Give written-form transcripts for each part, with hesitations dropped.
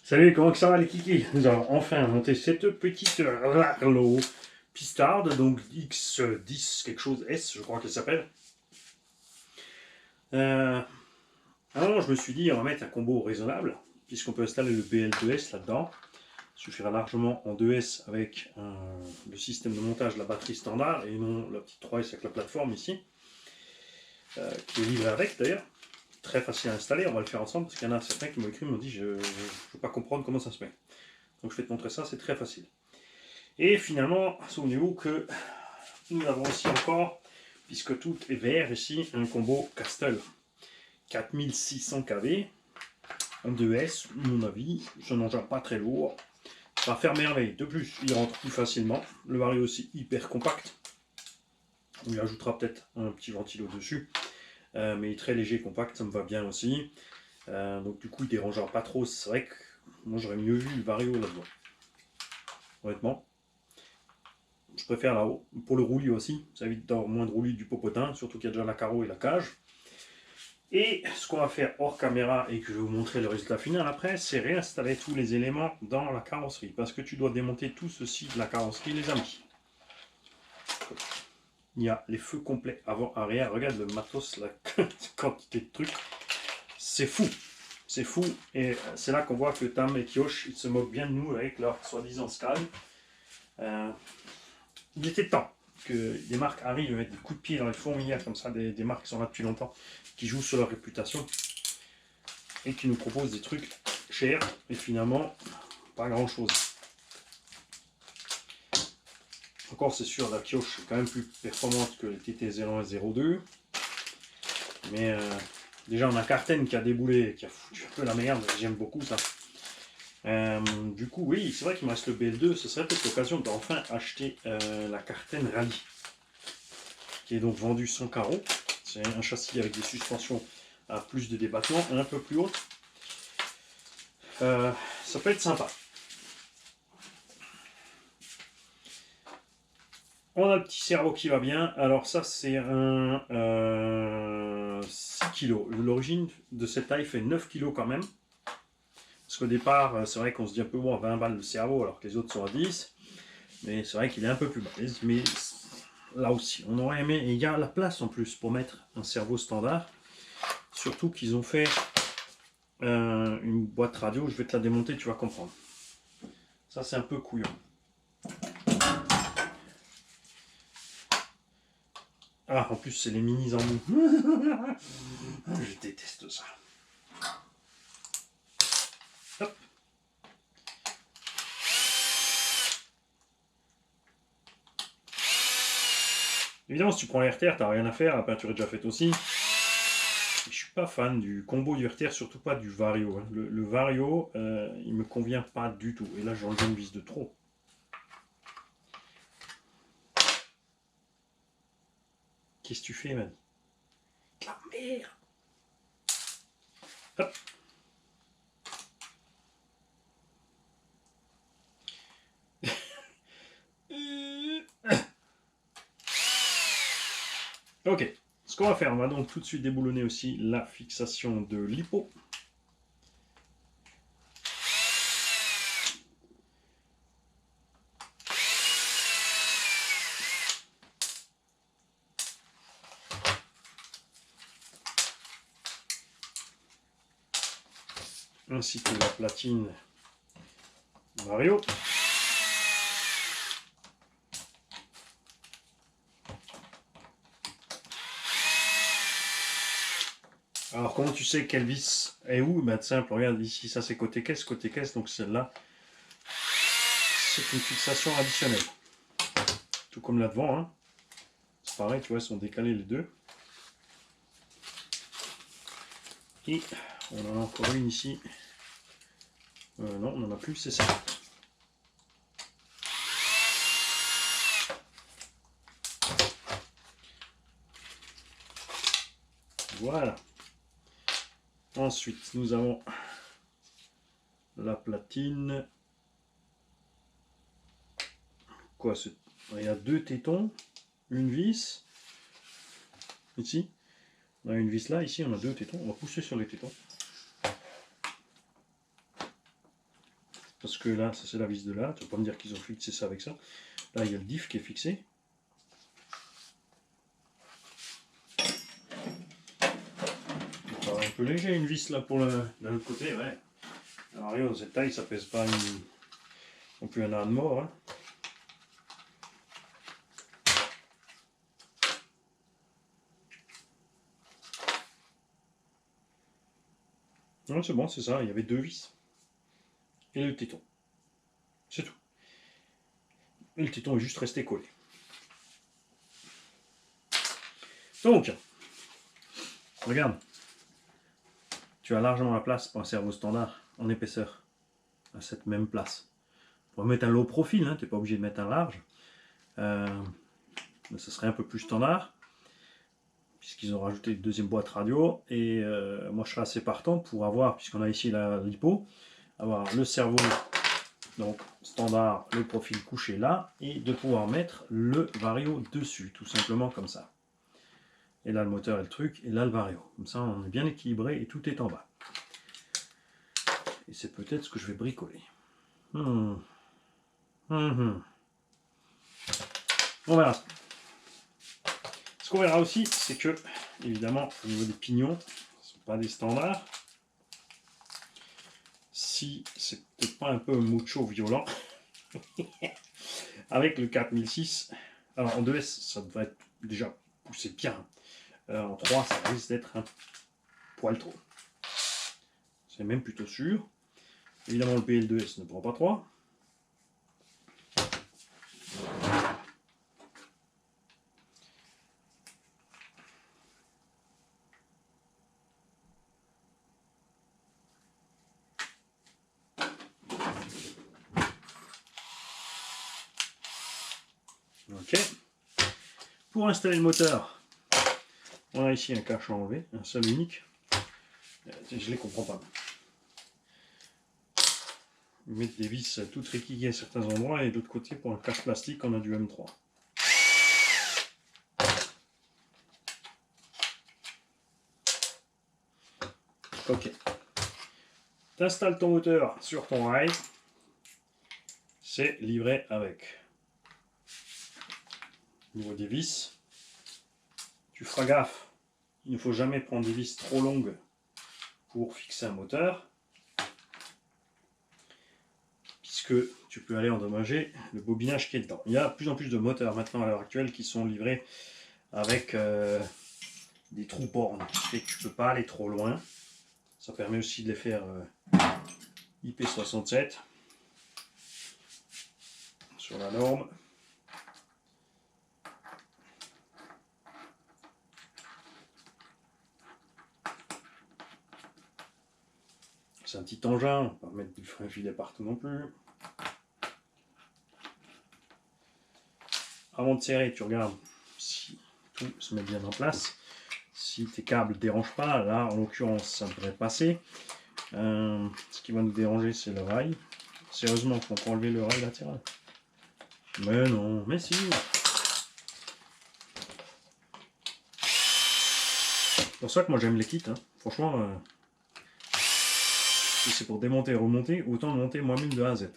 Salut, comment ça va les kikis? Nous avons enfin monté cette petite Larlo Pistard, donc X10 quelque chose S, je crois qu'elle s'appelle. Alors je me suis dit, on va mettre un combo raisonnable, puisqu'on peut installer le BL2S là-dedans. Il suffira largement en 2S avec le système de montage, la batterie standard, et non la petite 3S avec la plateforme ici, qui est livrée avec d'ailleurs. Très facile à installer, on va le faire ensemble, parce qu'il y en a certains qui m'ont écrit, m'ont dit, je ne peux pas comprendre comment ça se met. Donc je vais te montrer ça, c'est très facile. Et finalement, souvenez-vous que nous avons aussi encore, puisque tout est vert ici, un combo Castle 4600 kV, en 2S, à mon avis, c'est un engin pas très lourd, ça va faire merveille. De plus, il rentre plus facilement, le vario aussi hyper compact, on lui ajoutera peut-être un petit ventilo dessus, mais il est très léger, compact, ça me va bien aussi, donc du coup il dérangera pas trop. C'est vrai que moi j'aurais mieux vu le vario là-dedans, honnêtement. Je préfère là-haut. Pour le roulis aussi, ça évite d'avoir moins de roulis du popotin, surtout qu'il y a déjà la carreau et la cage. Et ce qu'on va faire hors caméra, et que je vais vous montrer le résultat final après, c'est réinstaller tous les éléments dans la carrosserie. Parce que tu dois démonter tout ceci de la carrosserie, les amis. Il y a les feux complets avant, arrière. Regarde le matos, la quantité de trucs. C'est fou. C'est fou. Et c'est là qu'on voit que Tam et Kiosh, ils se moquent bien de nous avec leur soi-disant Sky. Il était temps que des marques arrivent à mettre des coups de pied dans les fourmilières comme ça, des marques qui sont là depuis longtemps, qui jouent sur leur réputation et qui nous proposent des trucs chers et finalement pas grand chose. Encore c'est sûr, la Kiosh est quand même plus performante que les TT01 et 02, mais déjà on a Carten qui a déboulé, qui a foutu un peu la merde, j'aime beaucoup ça. Du coup, oui, c'est vrai qu'il me reste le BL2, ce serait peut-être l'occasion d'enfin acheter la Carten Rally, qui est donc vendu sans carreau. C'est un châssis avec des suspensions à plus de débattement, un peu plus haute. Ça peut être sympa. On a le petit cerveau qui va bien. Alors ça, c'est un 6 kg. L'origine de cette taille fait 9 kg quand même. Parce qu'au départ, c'est vrai qu'on se dit un peu bon, à 20 balles le cerveau, alors que les autres sont à 10. Mais c'est vrai qu'il est un peu plus balèze. Mais là aussi, on aurait aimé. Et il y a la place en plus pour mettre un cerveau standard. Surtout qu'ils ont fait une boîte radio. Je vais te la démonter, tu vas comprendre. Ça, c'est un peu couillon. Ah, en plus, c'est les minis en mou. Je déteste ça. Hop. Évidemment, si tu prends les RTR, t'as rien à faire, la peinture est déjà faite aussi. Et je suis pas fan du combo du RTR, surtout pas du Vario. Hein. Le Vario, il me convient pas du tout. Et là, j'ai enlevé une vis de trop. Qu'est-ce que tu fais, man? La merde! Hop. Ok. Ce qu'on va faire, on va donc tout de suite déboulonner aussi la fixation de l'hippo. Ainsi que la platine Vario. Alors comment tu sais quelle vis est où? Ben simple, regarde ici, ça c'est côté caisse, donc celle-là, c'est une fixation additionnelle. Tout comme là devant, hein. C'est pareil, tu vois, ils sont décalés les deux. Et on en a encore une ici. Non, on n'en a plus, c'est ça. Voilà. Ensuite, nous avons la platine. Quoi, il y a deux tétons, une vis. Ici. On a une vis là, ici on a deux tétons. On va pousser sur les tétons. Parce que là, ça c'est la vis de là. Tu vas pas me dire qu'ils ont fixé ça avec ça. Là, il y a le diff qui est fixé. Un peu léger une vis là pour de l'autre côté, ouais. Alors regarde, cette taille, ça pèse pas non plus un âne mort. Hein. Non, c'est bon, c'est ça, il y avait 2 vis. Et le téton. C'est tout. Et le téton est juste resté collé. Donc, regarde. Tu as largement la place pour un cerveau standard en épaisseur. À cette même place. On va mettre un low profil, hein, tu n'es pas obligé de mettre un large. Mais ce serait un peu plus standard. Puisqu'ils ont rajouté une deuxième boîte radio. Et moi je serais assez partant pour avoir, puisqu'on a ici la lipo, avoir le cerveau donc standard, le profil couché là, et de pouvoir mettre le vario dessus, tout simplement comme ça. Et là le moteur et le truc, et là le vario. Comme ça on est bien équilibré et tout est en bas. Et c'est peut-être ce que je vais bricoler. On verra. Ce qu'on verra aussi, c'est que, évidemment, au niveau des pignons, ce ne sont pas des standards. Si c'est peut-être pas un peu mucho violent, avec le 4006, alors en 2S, ça devrait être déjà poussé bien. En 3, ça risque d'être un poil trop. C'est même plutôt sûr. Évidemment, le PL2S ne prend pas 3. Ok. Pour installer le moteur, on a ici un cache à enlever, un seul unique. Je ne les comprends pas. Ils mettent des vis toutes réquillées à certains endroits et de l'autre côté, pour un cache plastique, on a du M3. Ok. Tu installes ton moteur sur ton rail. C'est livré avec. Au niveau des vis, tu feras gaffe. Il ne faut jamais prendre des vis trop longues pour fixer un moteur, puisque tu peux aller endommager le bobinage qui est dedans. Il y a de plus en plus de moteurs maintenant à l'heure actuelle qui sont livrés avec des trous bornes, ce qui fait que tu ne peux pas aller trop loin. Ça permet aussi de les faire IP67 sur la norme. C'est un petit engin, on ne va pas mettre du frein filet partout non plus. Avant de serrer, tu regardes si tout se met bien en place. Si tes câbles ne dérangent pas, là en l'occurrence ça devrait passer. Ce qui va nous déranger, c'est le rail. Sérieusement, faut encore enlever le rail latéral. Mais non, mais si. C'est pour ça que moi j'aime les kits. Hein. Franchement, si c'est pour démonter et remonter, autant monter moi-même de A à Z.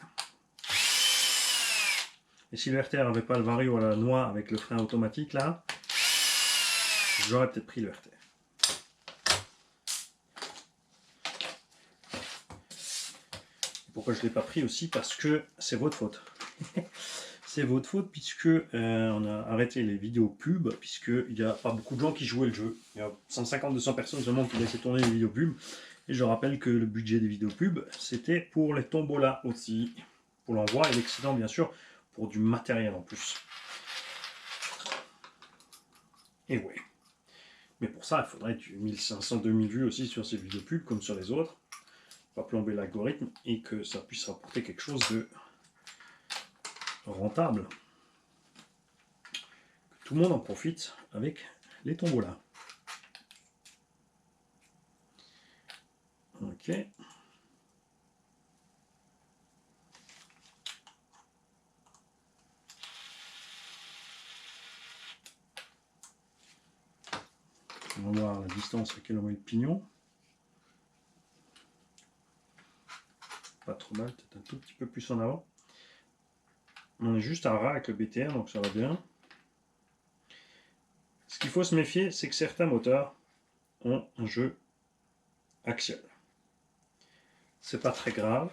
Et si le RTR n'avait pas le vario à la noix avec le frein automatique là, j'aurais peut-être pris le RTR. Pourquoi je ne l'ai pas pris aussi? Parce que c'est votre faute. C'est votre faute puisque on a arrêté les vidéos pubs, puisqu'il n'y a pas beaucoup de gens qui jouaient le jeu. Il y a 150-200 personnes seulement qui laissaient tourner les vidéos pubs. Et je rappelle que le budget des vidéos pubs, c'était pour les tombolas aussi. Pour l'envoi et l'excédent bien sûr, pour du matériel en plus. Et ouais. Mais pour ça, il faudrait du 1500-2000 vues aussi sur ces vidéos pubs, comme sur les autres. Pas plomber l'algorithme et que ça puisse rapporter quelque chose de rentable. Que tout le monde en profite avec les tombolas. Ok. On va voir la distance à laquelle on met le pignon. Pas trop mal, peut-être un tout petit peu plus en avant. On est juste à ras avec le BTR, donc ça va bien. Ce qu'il faut se méfier, c'est que certains moteurs ont un jeu axial. C'est pas très grave,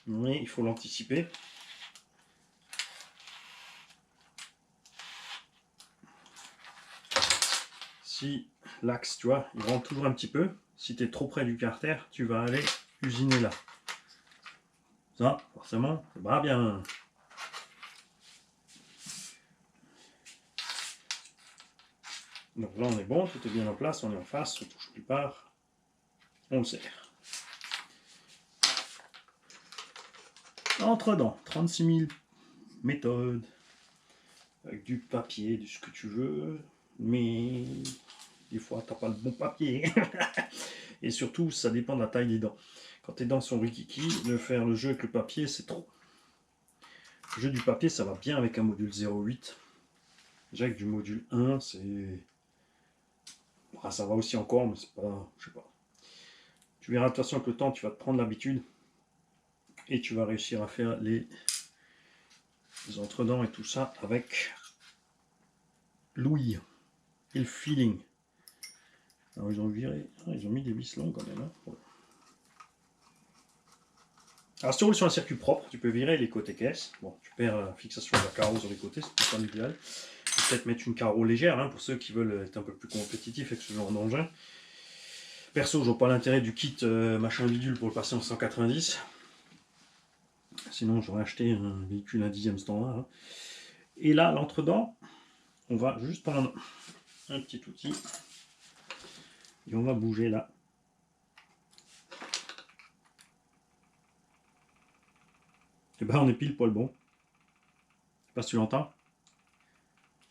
mais il faut l'anticiper. Si l'axe, tu vois, il rentre toujours un petit peu, si tu es trop près du carter, tu vas aller usiner là. Ça, forcément, c'est pas bien. Donc là, on est bon, tout est bien en place, on est en face, on touche nulle part, on le serre. Entre-dents, 36 000 méthodes, avec du papier, de ce que tu veux, mais des fois, tu n'as pas le bon papier. Et surtout, ça dépend de la taille des dents. Quand tes dents sont rikiki, de faire le jeu avec le papier, c'est trop. Le jeu du papier, ça va bien avec un module 0,8. Déjà avec du module 1, c'est... Ah, ça va aussi encore, mais c'est pas... Je sais pas. Tu verras de toute façon que le temps, tu vas te prendre l'habitude. Et tu vas réussir à faire les entre-dents et tout ça avec l'ouïe et le feeling. Alors ils ont viré... Ah, ils ont mis des vis longs quand même. Hein. Ouais. Alors si tu roules sur un circuit propre, tu peux virer les côtés caisse. Bon, tu perds la fixation de la carreau sur les côtés, c'est pas l'idéal. Peut-être mettre une carreau légère hein, pour ceux qui veulent être un peu plus compétitifs avec ce genre d'engin. Perso, je vois pas l'intérêt du kit machin bidule pour le passer en 190. Sinon, j'aurais acheté un véhicule 1/10 standard. Hein. Et là, l'entre-dents, on va juste prendre un petit outil. Et on va bouger là. Et ben on est pile poil bon. Je sais pas si tu l'entends.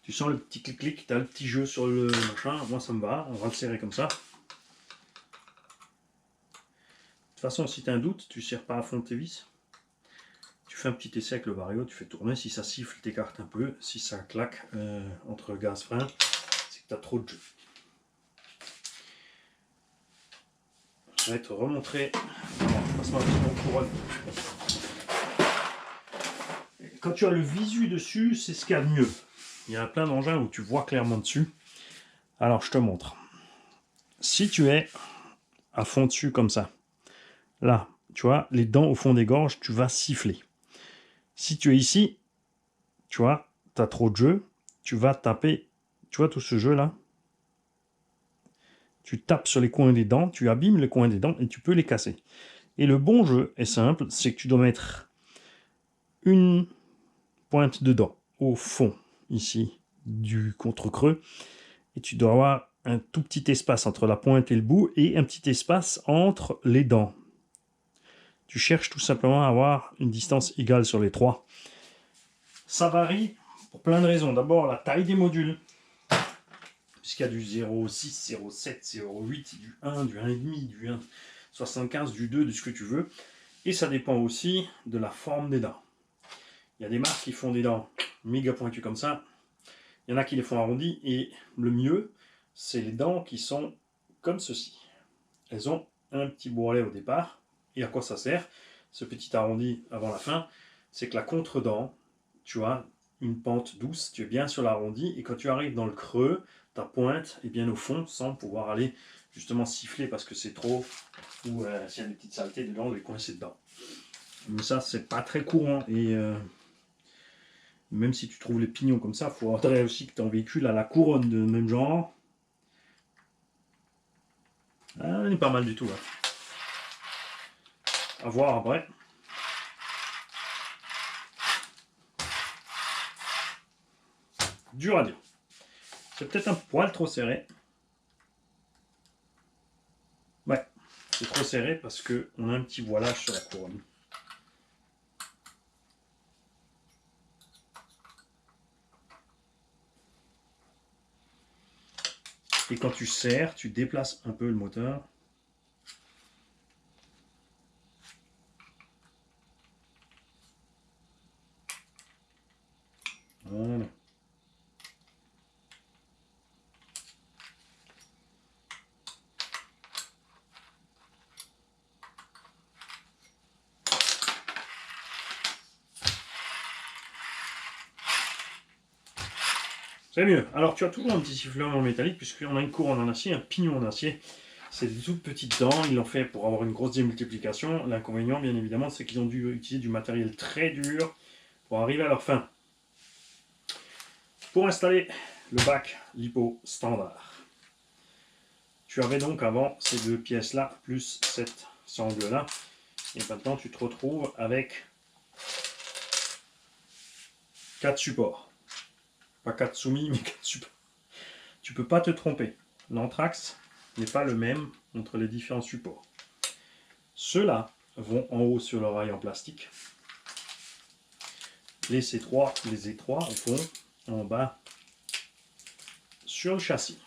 Tu sens le petit clic-clic, tu as le petit jeu sur le machin. Moi ça me va, on va le serrer comme ça. De toute façon, si tu as un doute, tu ne serres pas à fond tes vis. Tu fais un petit essai avec le vario, tu fais tourner. Si ça siffle, t'écartes un peu. Si ça claque entre gaz-frein, c'est que tu as trop de jeu. Je vais te remontrer. Passe-moi mon couronne. Quand tu as le visu dessus, c'est ce qu'il y a de mieux. Il y a plein d'engins où tu vois clairement dessus. Alors, je te montre. Si tu es à fond dessus comme ça, là, tu vois, les dents au fond des gorges, tu vas siffler. Si tu es ici, tu vois, tu as trop de jeu, tu vas taper, tu vois tout ce jeu-là, tu tapes sur les coins des dents, tu abîmes les coins des dents et tu peux les casser. Et le bon jeu est simple, c'est que tu dois mettre une pointe de dent au fond, ici, du contre-creux, et tu dois avoir un tout petit espace entre la pointe et le bout, et un petit espace entre les dents. Tu cherches tout simplement à avoir une distance égale sur les trois. Ça varie pour plein de raisons. D'abord, la taille des modules, puisqu'il y a du 0,6, 0,7, 0,8, du 1, du 1,5, du 1,75, du 2, de ce que tu veux. Et ça dépend aussi de la forme des dents. Il y a des marques qui font des dents méga pointues comme ça. Il y en a qui les font arrondies. Et le mieux, c'est les dents qui sont comme ceci. Elles ont un petit bourrelet au départ. Et à quoi ça sert, ce petit arrondi avant la fin? C'est que la contre-dent, tu as une pente douce, tu es bien sur l'arrondi. Et quand tu arrives dans le creux, ta pointe est bien au fond sans pouvoir aller justement siffler parce que c'est trop, ou s'il y a des petites saletés dedans, on les coincer dedans. Mais ça, c'est pas très courant. Et même si tu trouves les pignons comme ça, il faudrait aussi que ton véhicule a la couronne de même genre. Ah, on est pas mal du tout. Hein. À voir après. Dur à dire. C'est peut-être un poil trop serré. Ouais, c'est trop serré parce qu'on a un petit voilage sur la couronne. Et quand tu serres, tu déplaces un peu le moteur. Voilà. C'est mieux. Alors tu as toujours un petit sifflement métallique puisqu'on a une couronne en acier, un pignon en acier. C'est des toutes petites dents, ils l'ont fait pour avoir une grosse démultiplication. L'inconvénient, bien évidemment, c'est qu'ils ont dû utiliser du matériel très dur pour arriver à leur fin. Pour installer le bac lipo standard, tu avais donc avant ces deux pièces-là, plus cette sangle-là. Et maintenant, tu te retrouves avec 4 supports. Pas 4 soumis, mais 4 supports. Tu peux pas te tromper. L'anthrax n'est pas le même entre les différents supports. Ceux-là vont en haut sur le rail en plastique. Les étroits vont en bas sur le châssis.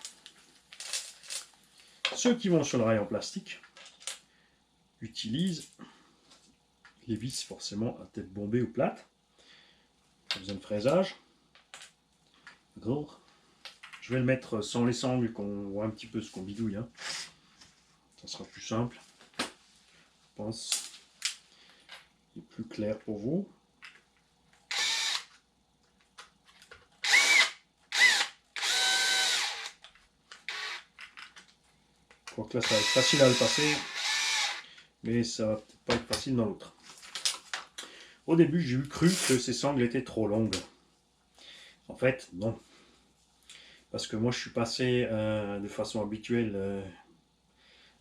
Ceux qui vont sur le rail en plastique utilisent les vis forcément à tête bombée ou plate. Pas besoin de fraisage. Je vais le mettre sans les sangles, qu'on voit un petit peu ce qu'on bidouille. Hein. Ça sera plus simple. Je pense. Et plus clair pour vous. Quoique là, ça va être facile à le passer. Mais ça va peut-être pas être facile dans l'autre. Au début, j'ai eu cru que ces sangles étaient trop longues. En fait, non. Parce que moi, je suis passé de façon habituelle,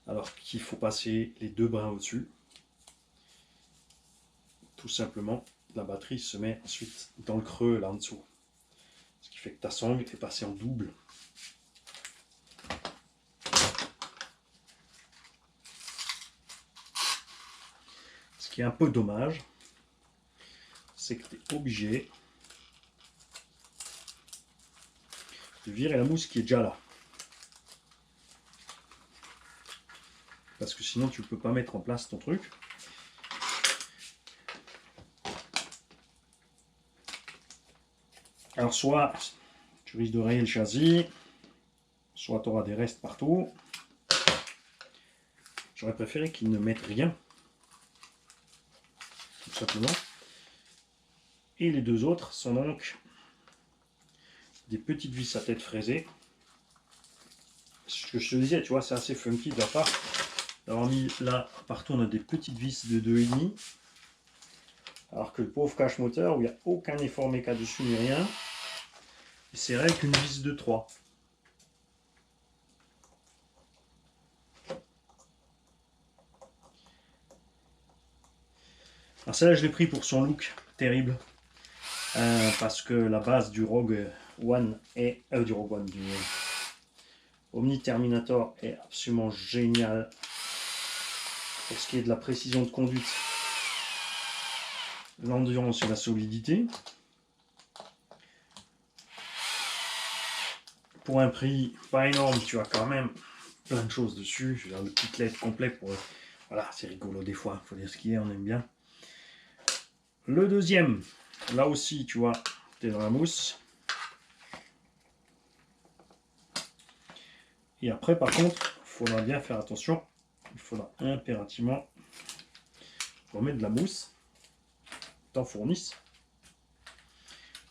alors qu'il faut passer les deux brins au-dessus. Tout simplement, la batterie se met ensuite dans le creux, là en dessous. Ce qui fait que ta sangle est passée en double. Ce qui est un peu dommage, c'est que tu es obligé de virer la mousse qui est déjà là. Parce que sinon tu ne peux pas mettre en place ton truc. Alors soit tu risques de rayer le châssis, soit tu auras des restes partout. J'aurais préféré qu'ils ne mettent rien. Tout simplement. Et les deux autres sont donc des petites vis à tête fraisée. Ce que je te disais, tu vois, c'est assez funky de leur part d'avoir mis là, partout on a des petites vis de 2,5. Alors que le pauvre cache moteur, où il n'y a aucun effort méca dessus ni rien, c'est vrai qu'une vis de 3. Alors celle-là, je l'ai pris pour son look terrible. Parce que la base du Rogue One est... du Rogue One, du Omni Terminator est absolument génial. Pour ce qui est de la précision de conduite, l'endurance et la solidité. Pour un prix pas énorme, tu as quand même plein de choses dessus. Je veux dire, le petit LED complet pour... Voilà, c'est rigolo des fois, il faut dire ce qu'il est, on aime bien. Le deuxième, là aussi, tu vois, tu es dans la mousse. Et après, par contre, il faudra bien faire attention. Il faudra impérativement remettre de la mousse. T'en fournisse.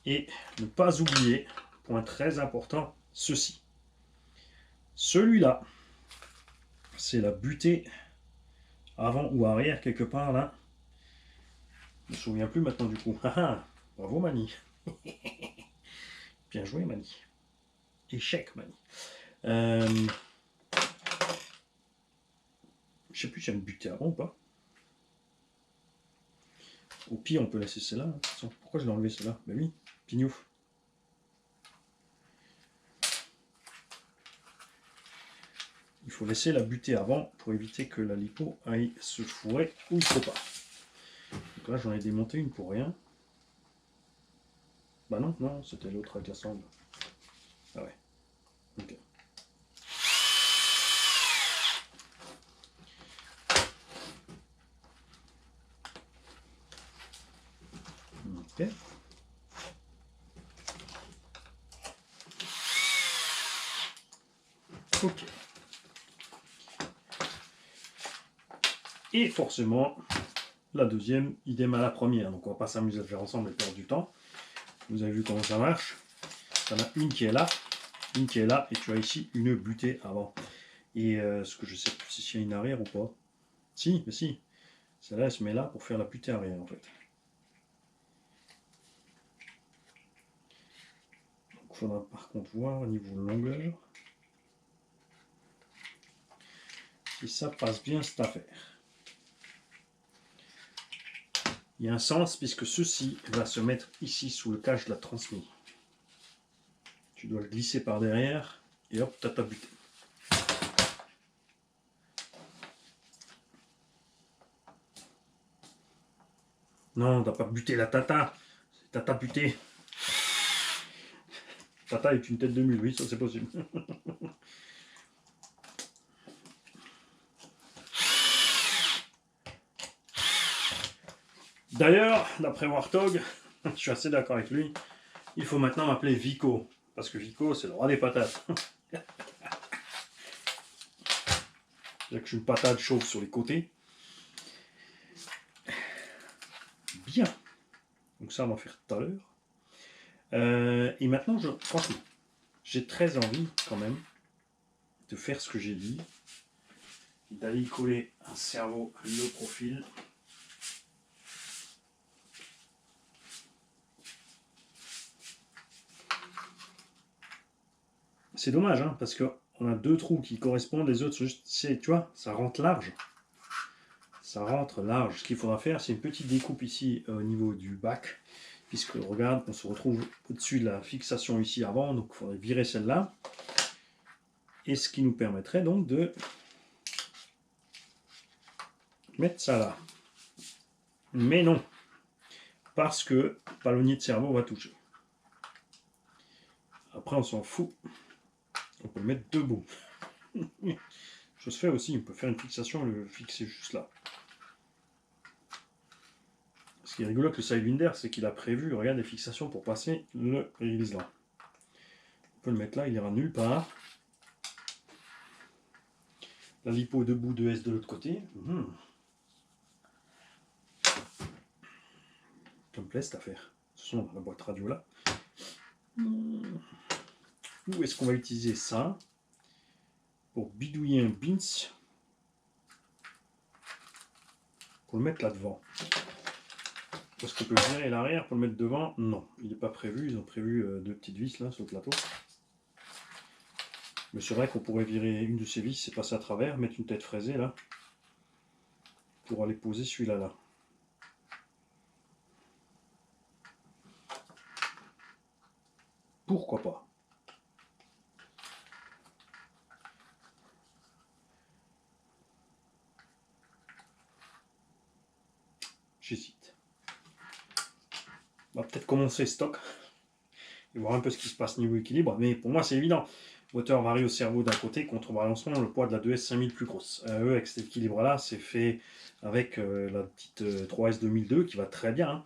Et ne pas oublier, point très important, ceci. Celui-là, c'est la butée avant ou arrière, quelque part là. Je ne me souviens plus maintenant du coup. Bravo Mani. Bien joué Mani. Échec Mani. Je sais plus si il y a une butée avant ou pas. Au pire, on peut laisser celle-là. Hein. Pourquoi je l'ai enlevé celle-là? Ben oui, pignouf. Il faut laisser la butée avant pour éviter que la lipo aille se fourrer où il ne faut pas. Donc là, j'en ai démonté une pour rien. Bah non, non, c'était l'autre avec la sangle. Ah ouais. Ok. Ok. Ok. Et forcément, la deuxième, idem à la première. Donc on va pas s'amuser à faire ensemble et perdre du temps. Vous avez vu comment ça marche. Tu en as une qui est là, une qui est là, et tu as ici une butée avant. Et ce que je sais plus si il y a une arrière ou pas. Si, mais si. Celle-là, elle se met là pour faire la butée arrière en fait. Donc il faudra par contre voir au niveau longueur si ça passe bien cette affaire. Il y a un sens puisque ceci va se mettre ici sous le cache de la transmission. Tu dois le glisser par derrière et hop, tu as ta butée. Non, t'as pas buté la tata, c'est tata buté. Tata est une tête de mule, oui, ça c'est possible. D'ailleurs, d'après Warthog, je suis assez d'accord avec lui, il faut maintenant m'appeler Vico, parce que Vico c'est le roi des patates. C'est-à-dire que je suis une patate chauve sur les côtés. Bien. Donc ça on va faire tout à l'heure. Et maintenant, franchement, j'ai très envie quand même de faire ce que j'ai dit, d'aller coller un cerveau, le profil. C'est dommage, hein, parce qu'on a deux trous qui correspondent, les autres, juste, tu vois, ça rentre large. Ça rentre large. Ce qu'il faudra faire, c'est une petite découpe ici au niveau du bac, puisque regarde, on se retrouve au-dessus de la fixation ici avant, donc il faudrait virer celle-là. Et ce qui nous permettrait donc de mettre ça là. Mais non, parce que le palonnier de cerveau va toucher. Après, on s'en fout. On peut le mettre debout. Chose fait aussi, on peut faire une fixation et le fixer juste là. Ce qui est rigolo avec le Sidewinder, c'est qu'il a prévu, regarde, les fixations pour passer le release là. On peut le mettre là, il ira nulle part. La lipo debout, 2S de l'autre côté. Ça me plaît cette affaire. De toute façon, on a la boîte radio là. Où est-ce qu'on va utiliser ça pour bidouiller un bins pour le mettre là devant? Est-ce qu'on peut virer l'arrière pour le mettre devant? Non, il n'est pas prévu. Ils ont prévu deux petites vis là sur le plateau. Mais c'est vrai qu'on pourrait virer une de ces vis et passer à travers, mettre une tête fraisée là pour aller poser celui-là là. Pourquoi pas? J'hésite. On va peut-être commencer stock et voir un peu ce qui se passe niveau équilibre, mais pour moi c'est évident. Moteur varie au cerveau d'un côté, contrebalancement, le poids de la 2S 5000 plus grosse. Avec cet équilibre là, c'est fait avec la petite 3S 2002 qui va très bien. Hein.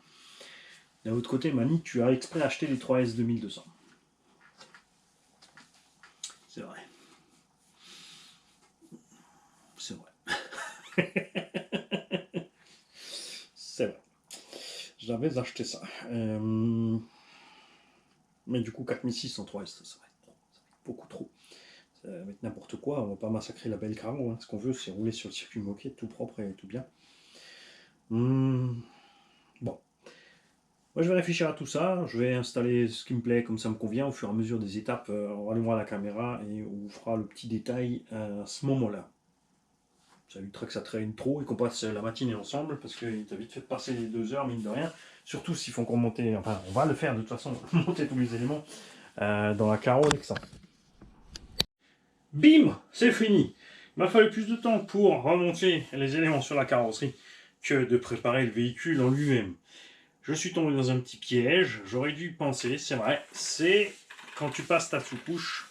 D'un autre côté, Mani, tu as exprès acheté les 3S 2200. C'est vrai. C'est vrai. C'est vrai. J'avais acheté ça. Mais du coup, 4600 3S, ça va être beaucoup trop. Ça va être n'importe quoi. On va pas massacrer la belle Carreau. Hein. Ce qu'on veut, c'est rouler sur le circuit moquette, tout propre et tout bien. Bon. Moi, je vais réfléchir à tout ça. Je vais installer ce qui me plaît, comme ça me convient, au fur et à mesure des étapes. On allumera la caméra et on fera le petit détail à ce moment-là. Ça évitera que ça traîne trop et qu'on passe la matinée ensemble, parce qu'il t'a vite fait de passer les 2 heures, mine de rien. Surtout s'il faut qu'on monte, enfin, on va le faire de toute façon, monter tous les éléments dans la carreau avec ça. Bim, c'est fini. Il m'a fallu plus de temps pour remonter les éléments sur la carrosserie que de préparer le véhicule en lui-même. Je suis tombé dans un petit piège, j'aurais dû y penser, c'est vrai, c'est quand tu passes ta sous-couche,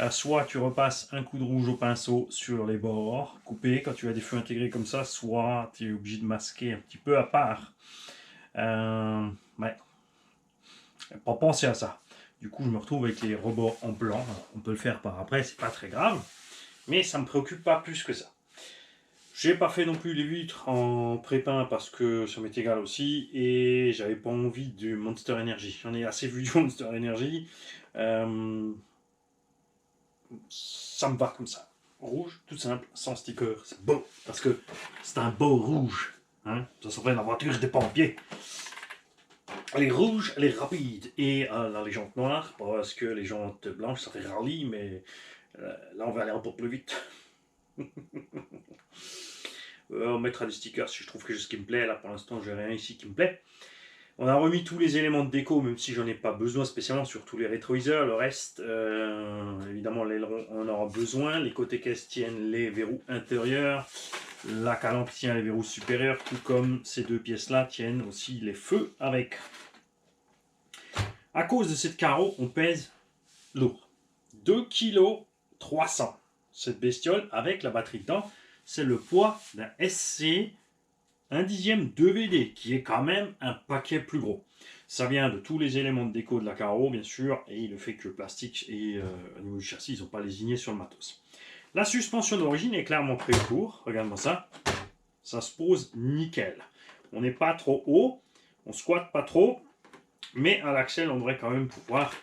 soit tu repasses un coup de rouge au pinceau sur les bords coupés quand tu as des feux intégrés comme ça, soit tu es obligé de masquer un petit peu à part. Ouais, pas penser à ça. Du coup, je me retrouve avec les rebords en blanc. On peut le faire par après, c'est pas très grave, mais ça me préoccupe pas plus que ça. J'ai pas fait non plus les vitres en pré-peint parce que ça m'est égal aussi, et j'avais pas envie du Monster Energy. J'en ai assez vu du Monster Energy. Ça me va comme ça. Rouge, tout simple, sans sticker. C'est beau, parce que c'est un beau rouge. Hein? Ça serait la voiture des pompiers. Elle est rouge, elle est rapide. Et la jantes noires, parce que les jantes blanches, ça fait rallye, mais là, on va aller un peu plus vite. On mettra des stickers si je trouve quelque chose qui me plaît. Là, pour l'instant, j'ai rien ici qui me plaît. On a remis tous les éléments de déco, même si j'en ai pas besoin spécialement, sur tous les rétroviseurs. Le reste, évidemment, l'aileron, on en aura besoin. Les côtés caisse tiennent les verrous intérieurs. La calandre tient les verrous supérieurs, tout comme ces deux pièces-là tiennent aussi les feux avec. À cause de cette carreau, on pèse lourd. 2 kg 300. Cette bestiole, avec la batterie dedans, c'est le poids d'un SC 1 dixième 2VD, qui est quand même un paquet plus gros. Ça vient de tous les éléments de déco de la carreau, bien sûr, et le fait que le plastique et au niveau du châssis, ils n'ont pas lésiné sur le matos. La suspension d'origine est clairement prévue pour. Regarde-moi ça. Ça se pose nickel. On n'est pas trop haut, on squatte pas trop, mais à l'axel, on devrait quand même pouvoir.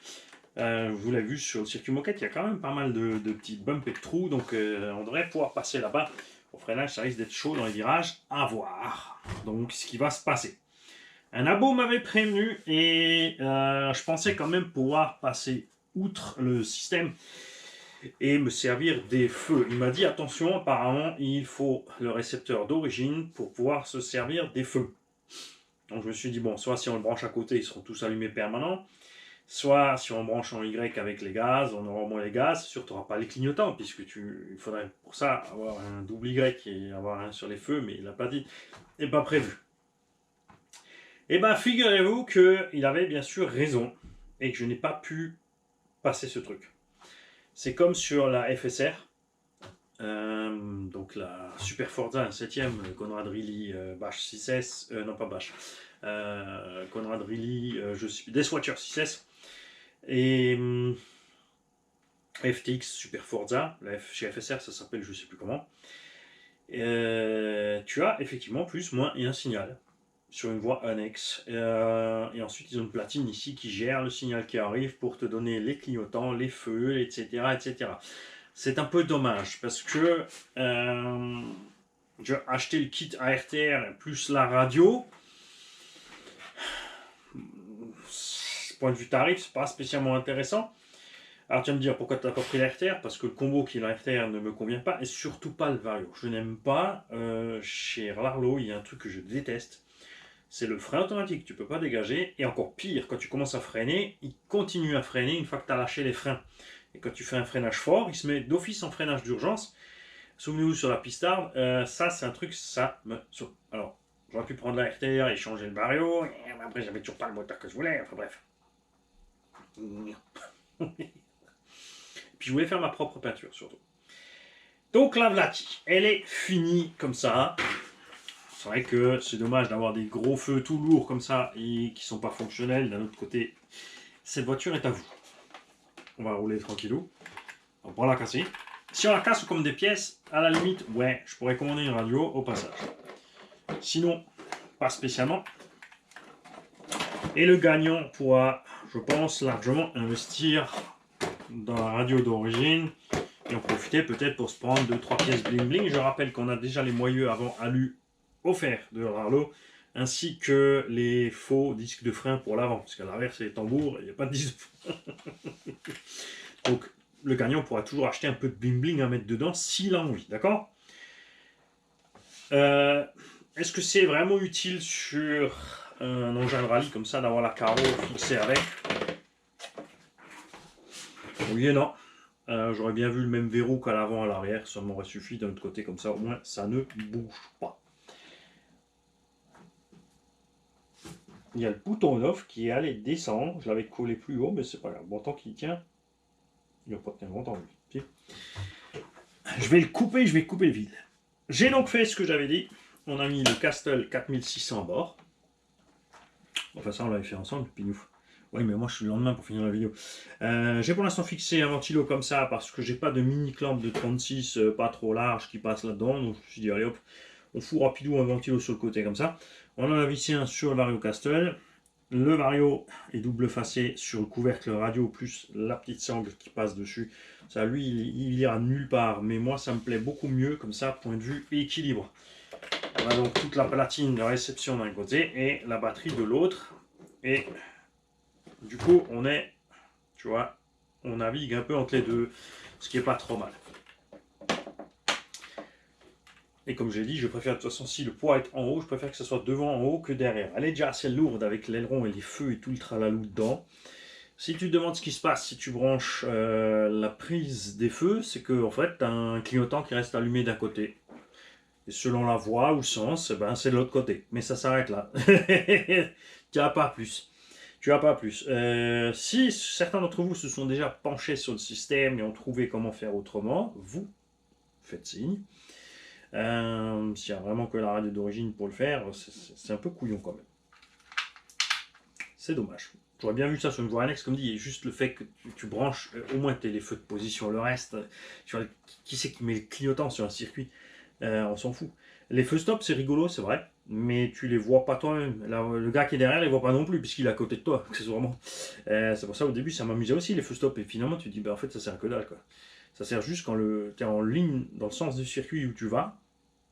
Vous l'avez vu sur le circuit moquette, il y a quand même pas mal de petits bumps et de trous, donc on devrait pouvoir passer là-bas. Au freinage, ça risque d'être chaud dans les virages, à voir. Donc, ce qui va se passer. Un abo m'avait prévenu et je pensais quand même pouvoir passer outre le système et me servir des feux. Il m'a dit, attention, apparemment, il faut le récepteur d'origine pour pouvoir se servir des feux. Donc, je me suis dit, bon, soit si on le branche à côté, ils seront tous allumés permanents. Soit si on branche en Y avec les gaz, on aura au moins les gaz, surtout tu n'auras pas les clignotants, puisque il faudrait pour ça avoir un double Y et avoir un sur les feux, mais il n'a pas dit, n'est pas prévu. Et bien figurez-vous qu'il avait bien sûr raison, et que je n'ai pas pu passer ce truc. C'est comme sur la FSR, donc la Super Forza, un 7ème, Conrad Riley, Bash 6S, non pas Bash, Conrad Riley, Deathwatcher 6S, et FTX Super Forza, chez FSR ça s'appelle je sais plus comment, tu as effectivement plus, moins et un signal sur une voie annexe, et ensuite ils ont une platine ici qui gère le signal qui arrive pour te donner les clignotants, les feux, etc. etc. C'est un peu dommage parce que j'ai acheté le kit ARTR plus la radio. Point de vue tarif, c'est pas spécialement intéressant. Alors tu vas me dire pourquoi tu n'as pas pris l'ARTR, parce que le combo qui est l'ARTR ne me convient pas, et surtout pas le Vario. Je n'aime pas, chez Larlo, il y a un truc que je déteste, c'est le frein automatique, tu peux pas dégager, et encore pire, quand tu commences à freiner, il continue à freiner une fois que tu as lâché les freins. Et quand tu fais un freinage fort, il se met d'office en freinage d'urgence. Souvenez-vous sur la pistarde, ça c'est un truc, ça me saoule. Alors, j'aurais pu prendre l'ARTR et changer le Vario, et après j'avais toujours pas le moteur que je voulais, enfin bref. Puis je voulais faire ma propre peinture surtout. Donc la Vlati, elle est finie comme ça. C'est vrai que c'est dommage d'avoir des gros feux tout lourds comme ça et qui sont pas fonctionnels. D'un autre côté, cette voiture est à vous. On va rouler tranquillou. On va pas la casser. Si on la casse comme des pièces, à la limite, ouais, je pourrais commander une radio au passage. Sinon, pas spécialement. Et le gagnant pourra, je pense, largement investir dans la radio d'origine et en profiter peut-être pour se prendre 2-3 pièces bling bling. Je rappelle qu'on a déjà les moyeux avant alu offerts de Larlo, ainsi que les faux disques de frein pour l'avant, parce qu'à l'arrière c'est les tambours et il n'y a pas de disque de frein. Donc le gagnant pourra toujours acheter un peu de bling bling à mettre dedans s'il a envie, d'accord? Est-ce que c'est vraiment utile sur un engin de rallye comme ça d'avoir la carreau fixée avec? Oui et non. J'aurais bien vu le même verrou qu'à l'avant, à l'arrière, ça m'aurait suffi d'un autre côté, comme ça au moins ça ne bouge pas. Il y a le bouton off qui est allé descendre, je l'avais collé plus haut, mais c'est pas grave. Bon, tant qu'il tient, il va pas tenir longtemps lui. Je vais le couper, je vais couper le vide. J'ai donc fait ce que j'avais dit. On a mis le Castle 4600 à bord. Enfin ça on l'avait fait ensemble, puis nous. Oui, mais moi je suis le lendemain pour finir la vidéo. J'ai pour l'instant fixé un ventilo comme ça parce que j'ai pas de mini clampe de 36 pas trop large qui passe là-dedans. Donc je me suis dit, allez hop, on fout rapidement un ventilo sur le côté comme ça. On en a vissé un sur le Vario Castle. Le vario est double facé sur le couvercle radio plus la petite sangle qui passe dessus. Ça, lui, il ira nulle part. Mais moi, ça me plaît beaucoup mieux comme ça, point de vue équilibre. On a donc toute la platine de réception d'un côté et la batterie de l'autre. Et du coup, on est, tu vois, on navigue un peu entre les deux, ce qui est pas trop mal. Et comme j'ai dit, je préfère de toute façon, si le poids est en haut, je préfère que ce soit devant en haut que derrière. Elle est déjà assez lourde avec l'aileron et les feux et tout le tralalou dedans. Si tu te demandes ce qui se passe si tu branches la prise des feux, c'est que en fait, tu as un clignotant qui reste allumé d'un côté. Et selon la voie ou le sens, ben, c'est de l'autre côté. Mais ça s'arrête là. Tu n'as pas plus. Tu n'as pas plus. Si certains d'entre vous se sont déjà penchés sur le système et ont trouvé comment faire autrement, vous faites signe. S'il n'y a vraiment que la radio d'origine pour le faire, c'est un peu couillon quand même. C'est dommage. J'aurais bien vu ça sur une voie annexe, comme dit, et juste le fait que tu branches, au moins tu as les feux de position, le reste, qui c'est qui met le clignotant sur un circuit, on s'en fout. Les feux stop, c'est rigolo, c'est vrai, mais tu les vois pas toi-même. Le gars qui est derrière, il les voit pas non plus, puisqu'il est à côté de toi, accessoirement. C'est pour ça, au début, ça m'amusait aussi, les feux stop, et finalement, tu te dis, bah, en fait, ça sert à que dalle, quoi. Ça sert juste quand tu es en ligne dans le sens du circuit où tu vas,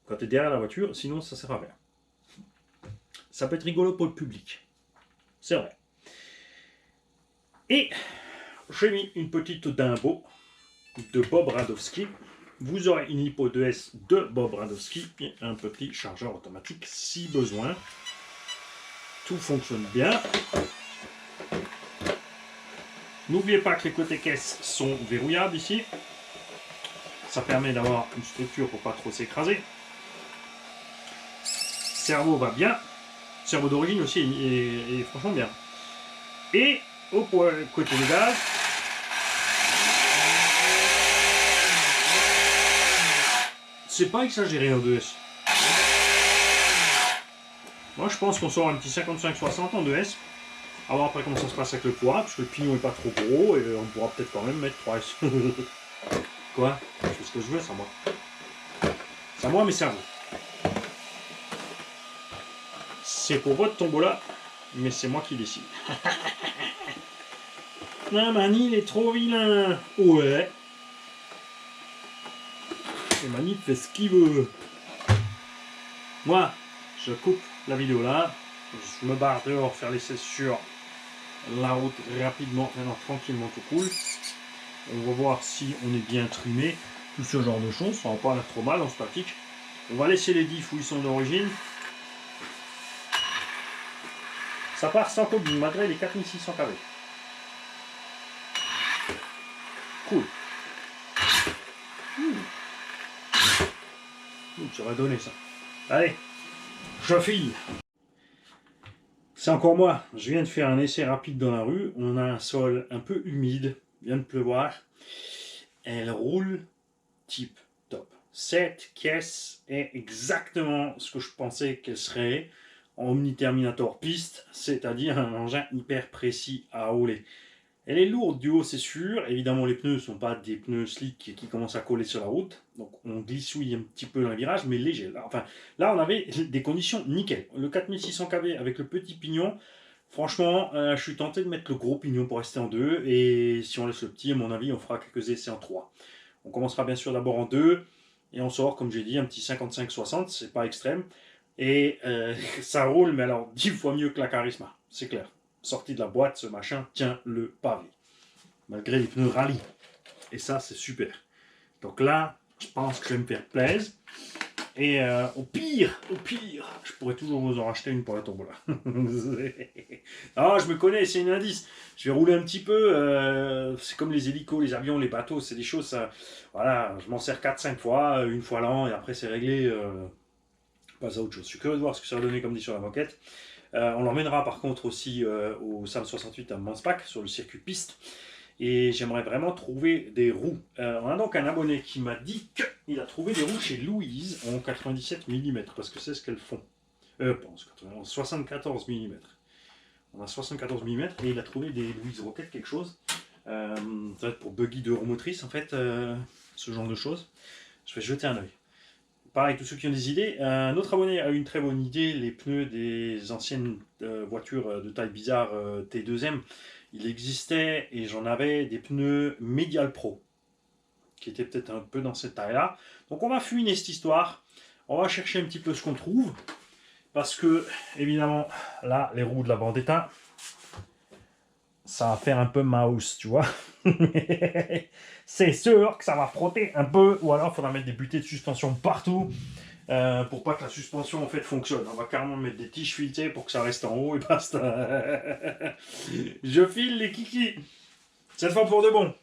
quand tu es derrière la voiture, sinon ça sert à rien. Ça peut être rigolo pour le public. C'est vrai. Et j'ai mis une petite Dimbo de Bob Radowski. Vous aurez une Hypo 2S de Bob Radowski et un petit chargeur automatique si besoin. Tout fonctionne bien. N'oubliez pas que les côtés caisse sont verrouillables ici. Ça permet d'avoir une structure pour pas trop s'écraser. Cerveau va bien. Cerveau d'origine aussi est franchement bien. Et au côté des gaz, c'est pas exagéré en 2S. Moi je pense qu'on sort un petit 55-60 en 2S. À voir après comment ça se passe avec le poids, parce que le pignon est pas trop gros et on pourra peut-être quand même mettre 3S. Quoi? Je fais ce que je veux, c'est à moi. C'est à moi mes cerveaux. C'est pour votre tombola, mais c'est moi qui décide. Non, Mani, il est trop vilain. Ouais. Et Mani fait ce qu'il veut. Moi, je coupe la vidéo là. Je me barre dehors faire l'essai sur la route rapidement. Maintenant, tranquillement, tout cool. On va voir si on est bien trimé. Tout ce genre de choses. Ça va pas l'air trop mal en statique. On va laisser les diffs où ils sont d'origine. Ça part sans copie, malgré les 4600 kW. Cool. Ça va donner ça. Allez, je file. C'est encore moi. Je viens de faire un essai rapide dans la rue. On a un sol un peu humide. Il vient de pleuvoir. Elle roule type top. Cette caisse est exactement ce que je pensais qu'elle serait en Omni Terminator piste, c'est-à-dire un engin hyper précis à rouler. Elle est lourde du haut, c'est sûr. Évidemment, les pneus ne sont pas des pneus slick qui commencent à coller sur la route. Donc, on glissouille un petit peu dans les virages, mais léger. Là, on avait des conditions nickel. Le 4600 kV avec le petit pignon, franchement, je suis tenté de mettre le gros pignon pour rester en 2. Et si on laisse le petit, à mon avis, on fera quelques essais en 3. On commencera bien sûr d'abord en 2. Et on sort, comme j'ai dit, un petit 55-60. C'est pas extrême. Et ça roule, mais alors 10 fois mieux que la Charisma. C'est clair. Sorti de la boîte, ce machin tient le pavé. Malgré les pneus rallye. Et ça, c'est super. Donc là, je pense que je vais me faire plaisir. Et au pire, je pourrais toujours vous en racheter une pour la tombola. Ah, je me connais, c'est une indice. Je vais rouler un petit peu. C'est comme les hélicos, les avions, les bateaux. C'est des choses, ça, voilà, je m'en sers 4-5 fois, une fois l'an, et après c'est réglé. Pas à autre chose. Je suis curieux de voir ce que ça va donner comme dit sur la moquette. On l'emmènera par contre aussi au SAM 68 à Manspac sur le circuit piste. Et j'aimerais vraiment trouver des roues. On a donc un abonné qui m'a dit qu'il a trouvé des roues chez Louise en 97 mm, parce que c'est ce qu'elles font. En 74 mm. On a 74 mm et il a trouvé des Louise Rocket quelque chose. Ça va être pour buggy de roue motrice en fait, ce genre de choses. Je vais jeter un oeil. pareil, tous ceux qui ont des idées. Un autre abonné a eu une très bonne idée, les pneus des anciennes voitures de taille bizarre T2M. Il existait, et j'en avais, des pneus Medial Pro, qui étaient peut-être un peu dans cette taille-là. Donc on va fuiner cette histoire, on va chercher un petit peu ce qu'on trouve, parce que, évidemment, là, les roues de la Vendetta, ça va faire un peu mouse, tu vois. C'est sûr que ça va frotter un peu, ou alors il faudra mettre des butées de suspension partout pour pas que la suspension en fait fonctionne. On va carrément mettre des tiges filetées pour que ça reste en haut et basta. Je file les kikis. Cette fois pour de bon.